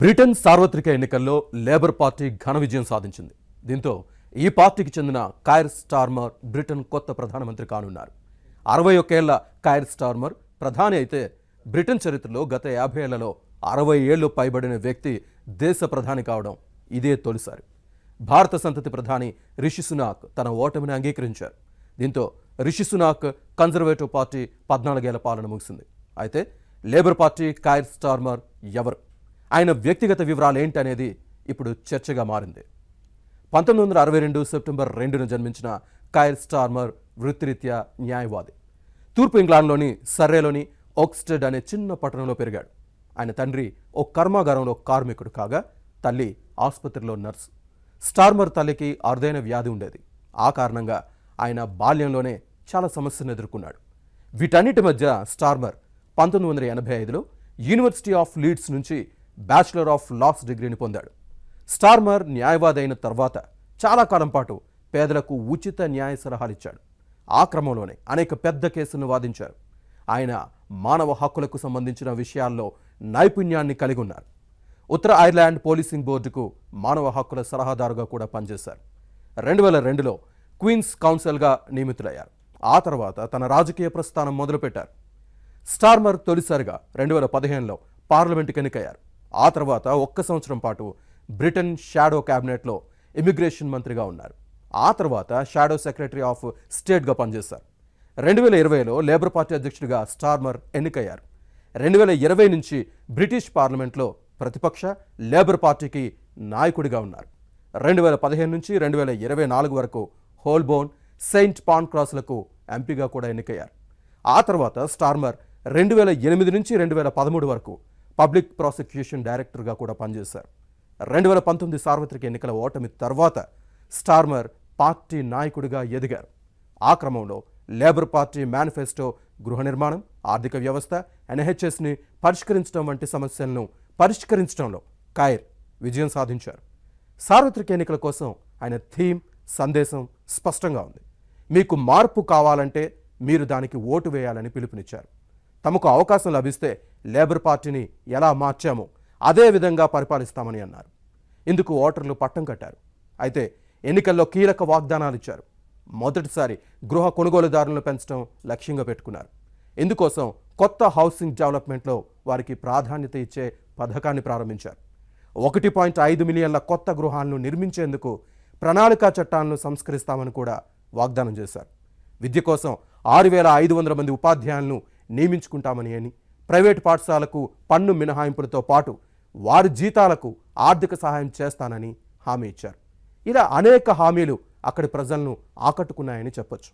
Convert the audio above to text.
Britain సార్వత్రిక ఎన్నికల్లో labour party ఘన విజయం సాధించింది. దీంతో ఈ పార్టీకి చెందిన కైర్ స్టార్మర్ బ్రిటన్ కొత్త ప్రధానమంత్రి కానున్నారు. 61 ఏళ్ల కైర్ స్టార్మర్ ప్రధాని అయితే బ్రిటన్ చరిత్రలో గత 50 ఏళ్లలో 60 ఏళ్లు పైబడిన వ్యక్తి దేశ ప్రధాని కావడం ఇదే తొలిసారి. భారత సంతతి ప్రధాని రిషి సునాక్ తన ఓటమిని అంగీకరించారు. దీంతో రిషి సునాక్ కన్జర్వేటివ్ పార్టీ 14 ఏళ్ల పాలన ముగిసింది. అయితే లేబర్ పార్టీ కైర్ స్టార్మర్ ఎవరు, ఆయన వ్యక్తిగత వివరాలు ఏంటనేది ఇప్పుడు చర్చగా మారింది. 1962 సెప్టెంబర్ 2న జన్మించిన కైర్ స్టార్మర్ వృత్తిరీత్యా న్యాయవాది. తూర్పు ఇంగ్లాండ్లోని సర్రేలోని ఓక్స్టెడ్ అనే చిన్న పట్టణంలో పెరిగాడు. ఆయన తండ్రి ఓ కర్మాగారంలో కార్మికుడు కాగా తల్లి ఆసుపత్రిలో నర్సు. స్టార్మర్ తల్లికి అరుదైన వ్యాధి ఉండేది. ఆ కారణంగా ఆయన బాల్యంలోనే చాలా సమస్యను ఎదుర్కొన్నాడు. వీటన్నిటి మధ్య స్టార్మర్ 1985లో యూనివర్సిటీ ఆఫ్ లీడ్స్ నుంచి బ్యాచిలర్ ఆఫ్ లాస్ డిగ్రీని పొందాడు. స్టార్మర్ న్యాయవాది అయిన తర్వాత చాలా కాలం పాటు పేదలకు ఉచిత న్యాయ సలహాలు ఇచ్చాడు. ఆ క్రమంలోనే అనేక పెద్ద కేసులను వాదించారు. ఆయన మానవ హక్కులకు సంబంధించిన విషయాల్లో నైపుణ్యాన్ని కలిగి ఉన్నారు. ఉత్తర ఐర్లాండ్ పోలీసింగ్ బోర్డుకు మానవ హక్కుల సలహాదారుగా కూడా పనిచేశారు. 2002లో క్వీన్స్ కౌన్సిల్గా నియమితులయ్యారు. ఆ తర్వాత తన రాజకీయ ప్రస్థానం మొదలుపెట్టారు. స్టార్మర్ తొలిసారిగా 2015లో పార్లమెంటుకు ఎన్నికయ్యారు. ఆ తర్వాత 1 సంవత్సరం పాటు బ్రిటన్ షాడో క్యాబినెట్లో ఇమిగ్రేషన్ మంత్రిగా ఉన్నారు. ఆ తర్వాత షాడో సెక్రటరీ ఆఫ్ స్టేట్గా పనిచేశారు. 2020లో లేబర్ పార్టీ అధ్యక్షుడిగా స్టార్మర్ ఎన్నికయ్యారు. 2020 నుంచి బ్రిటిష్ పార్లమెంట్లో ప్రతిపక్ష లేబర్ పార్టీకి నాయకుడిగా ఉన్నారు. 2015 నుంచి 2024 వరకు హోల్బోర్న్, సెయింట్ పాన్క్రాస్లకు ఎంపీగా కూడా ఎన్నికయ్యారు. ఆ తర్వాత స్టార్మర్ 2008 నుంచి 2013 వరకు పబ్లిక్ ప్రాసిక్యూషన్ డైరెక్టర్గా కూడా పనిచేశారు. 2019 సార్వత్రిక ఎన్నికల ఓటమి తర్వాత స్టార్మర్ పార్టీ నాయకుడిగా ఎదిగారు. ఆ క్రమంలో లేబర్ పార్టీ మేనిఫెస్టో గృహ నిర్మాణం, ఆర్థిక వ్యవస్థ, ఎన్హెచ్ఎస్ని పరిష్కరించడం వంటి సమస్యలను పరిష్కరించడంలో కైర్ విజయం సాధించారు. సార్వత్రిక ఎన్నికల కోసం ఆయన థీమ్, సందేశం స్పష్టంగా ఉంది. మీకు మార్పు కావాలంటే మీరు దానికి ఓటు వేయాలని పిలుపునిచ్చారు. తమకు అవకాశం లభిస్తే లేబర్ పార్టీని ఎలా మార్చామో అదే విధంగా పరిపాలిస్తామని అన్నారు. ఇందుకు ఓటర్లు పట్టం కట్టారు. అయితే ఎన్నికల్లో కీలక వాగ్దానాలు ఇచ్చారు. మొదటిసారి గృహ కొనుగోలుదారులను పెంచడం లక్ష్యంగా పెట్టుకున్నారు. ఇందుకోసం కొత్త హౌసింగ్ డెవలప్మెంట్లో వారికి ప్రాధాన్యత ఇచ్చే పథకాన్ని ప్రారంభించారు. 1.5 మిలియన్ల కొత్త గృహాలను నిర్మించేందుకు ప్రణాళికా చట్టాలను సంస్కరిస్తామని కూడా వాగ్దానం చేశారు. విద్య కోసం 6,500 మంది ఉపాధ్యాయులను నియమించుకుంటామని అని, ప్రైవేటు పాఠశాలకు పన్ను మినహాయింపులతో పాటు వారి జీతాలకు ఆర్థిక సహాయం చేస్తానని హామీ ఇచ్చారు. ఇలా అనేక హామీలు అక్కడి ప్రజలను ఆకట్టుకున్నాయని చెప్పొచ్చు.